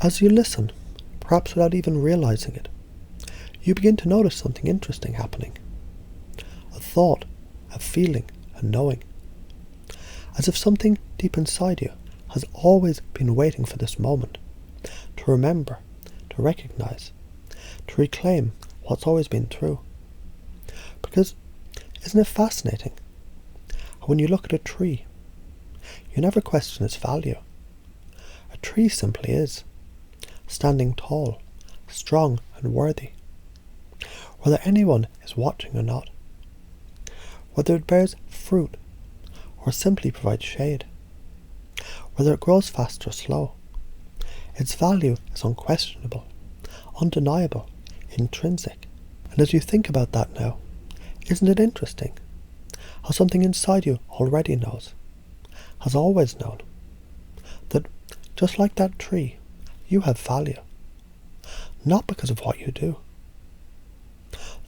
As you listen, perhaps without even realizing it, you begin to notice something interesting happening. A thought, a feeling, a knowing. As if something deep inside you has always been waiting for this moment, to remember, to recognize, to reclaim what's always been true. Because isn't it fascinating how when you look at a tree, you never question its value. A tree simply is, standing tall, strong and worthy. Whether anyone is watching or not, whether it bears fruit or simply provides shade, whether it grows fast or slow, its value is unquestionable, undeniable, intrinsic. And as you think about that now, isn't it interesting how something inside you already knows, has always known, that just like that tree, you have value, not because of what you do.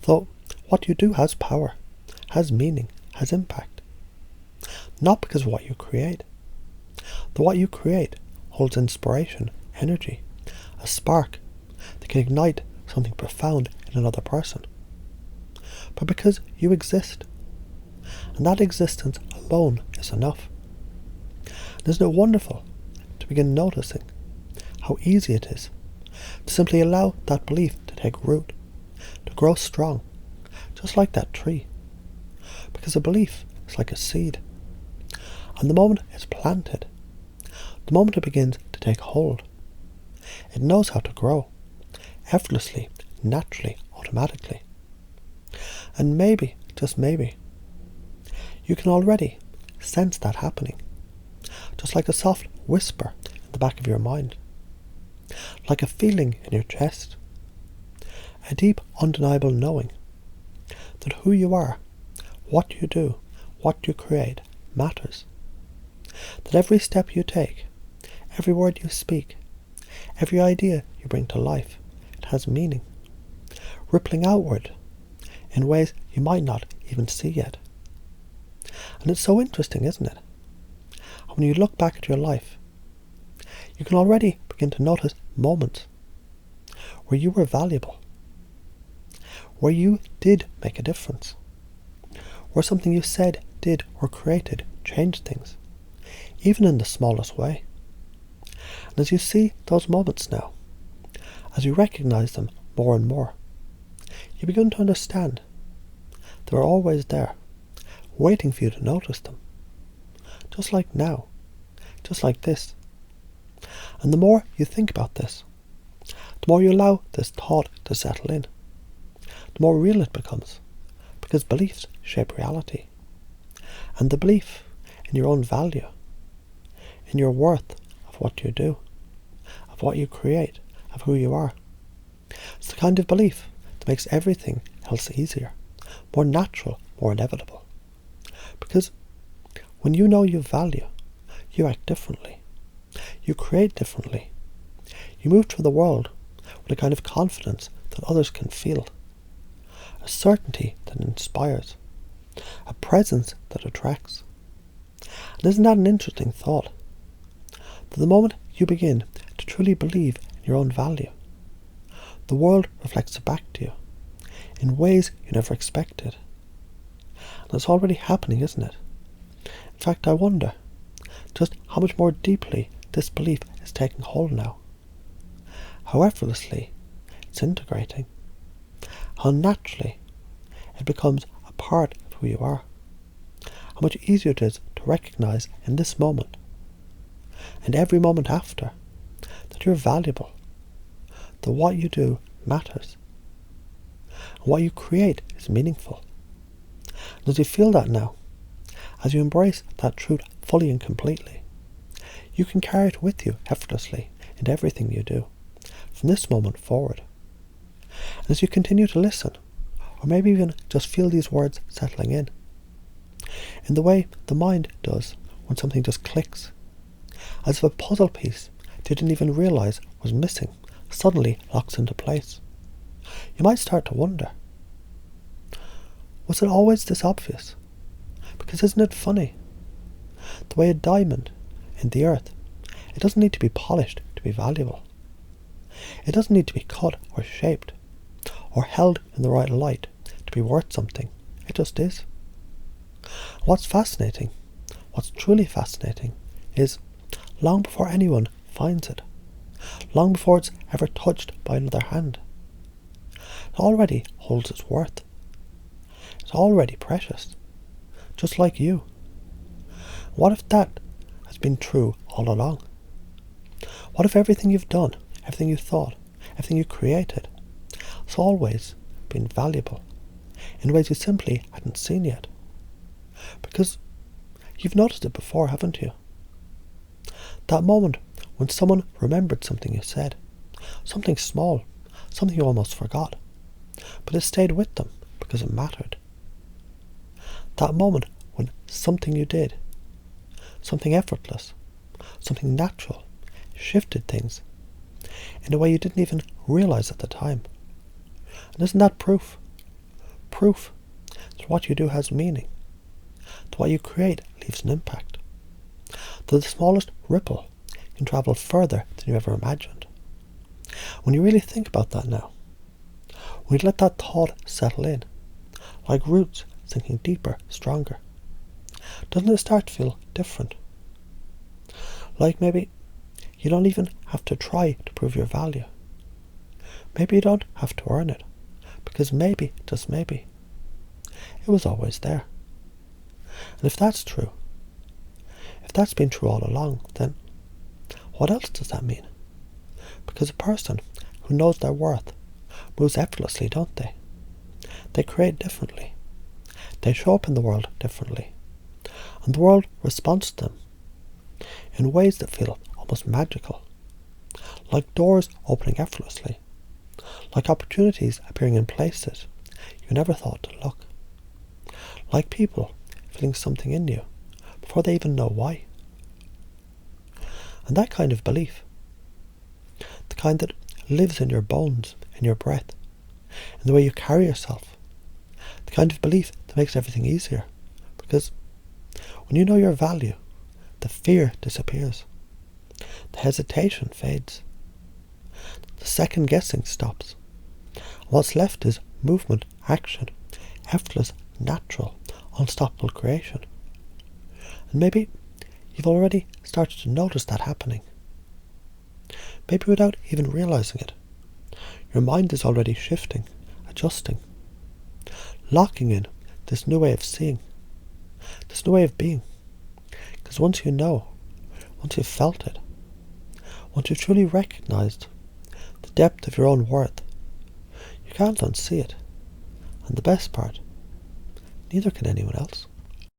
Though what you do has power, has meaning, has impact, not because of what you create. Though what you create holds inspiration, energy, a spark that can ignite something profound in another person. But because you exist, and that existence alone is enough. And isn't it wonderful to begin noticing how easy it is to simply allow that belief to take root, to grow strong, just like that tree. Because a belief is like a seed, and the moment it's planted, the moment it begins to take hold, it knows how to grow, effortlessly, naturally, automatically. And maybe, just maybe, you can already sense that happening, just like a soft whisper in the back of your mind, like a feeling in your chest, a deep, undeniable knowing that who you are, what you do, what you create, matters. That every step you take, every word you speak, every idea you bring to life, it has meaning, rippling outward in ways you might not even see yet. And it's so interesting, isn't it? When you look back at your life, you can already begin to notice moments where you were valuable, where you did make a difference, where something you said, did, or created changed things, even in the smallest way. And as you see those moments now, as you recognize them more and more, you begin to understand they're always there, waiting for you to notice them. Just like now, just like this. And the more you think about this, the more you allow this thought to settle in, the more real it becomes, because beliefs shape reality. And the belief in your own value, in your worth of what you do, of what you create, of who you are, it's the kind of belief that makes everything else easier, more natural, more inevitable. Because when you know you value, you act differently, you create differently, you move through the world with a kind of confidence that others can feel, a certainty that inspires, a presence that attracts. And isn't that an interesting thought? That the moment you begin to truly believe in your own value, the world reflects it back to you in ways you never expected. And it's already happening, isn't it? In fact, I wonder just how much more deeply this belief is taking hold now. How effortlessly it's integrating. How naturally it becomes a part of who you are. How much easier it is to recognize in this moment, and every moment after, that you're valuable, that what you do matters, and what you create is meaningful. And as you feel that now, as you embrace that truth fully and completely, you can carry it with you effortlessly in everything you do, from this moment forward. And as you continue to listen, or maybe even just feel these words settling in the way the mind does when something just clicks, as if a puzzle piece you didn't even realize was missing suddenly locks into place, you might start to wonder, was it always this obvious? Because isn't it funny? The way a diamond in the earth, it doesn't need to be polished to be valuable. It doesn't need to be cut or shaped or held in the right light to be worth something. It just is. What's fascinating, what's truly fascinating, is long before anyone finds it, long before it's ever touched by another hand, it already holds its worth. It's already precious, just like you. What if that has been true all along? What if everything you've done, everything you thought, everything you created, has always been valuable in ways you simply hadn't seen yet? Because you've noticed it before, haven't you? That moment when someone remembered something you said, something small, something you almost forgot, but it stayed with them because it mattered. That moment when something you did, something effortless, something natural, shifted things in a way you didn't even realize at the time. And isn't that proof? Proof that what you do has meaning, that what you create leaves an impact, that the smallest ripple can travel further than you ever imagined. When you really think about that now, when you let that thought settle in, like roots sinking deeper, stronger, doesn't it start to feel different? Like maybe you don't even have to try to prove your value. Maybe you don't have to earn it, because maybe, just maybe, it was always there. And if that's true, if that's been true all along, then what else does that mean? Because a person who knows their worth moves effortlessly, don't they? They create differently. They show up in the world differently. And the world responds to them in ways that feel almost magical. Like doors opening effortlessly. Like opportunities appearing in places you never thought to look. Like people feeling something in you before they even know why. And that kind of belief, the kind that lives in your bones, in your breath, in the way you carry yourself, the kind of belief that makes everything easier. Because when you know your value, the fear disappears, the hesitation fades, the second guessing stops. What's left is movement, action, effortless, natural, unstoppable creation. And maybe you've already started to notice that happening. Maybe without even realizing it, your mind is already shifting, adjusting, locking in this new way of seeing, this new way of being. Because once you know, once you've felt it, once you've truly recognized the depth of your own worth, you can't unsee it. And the best part, neither can anyone else.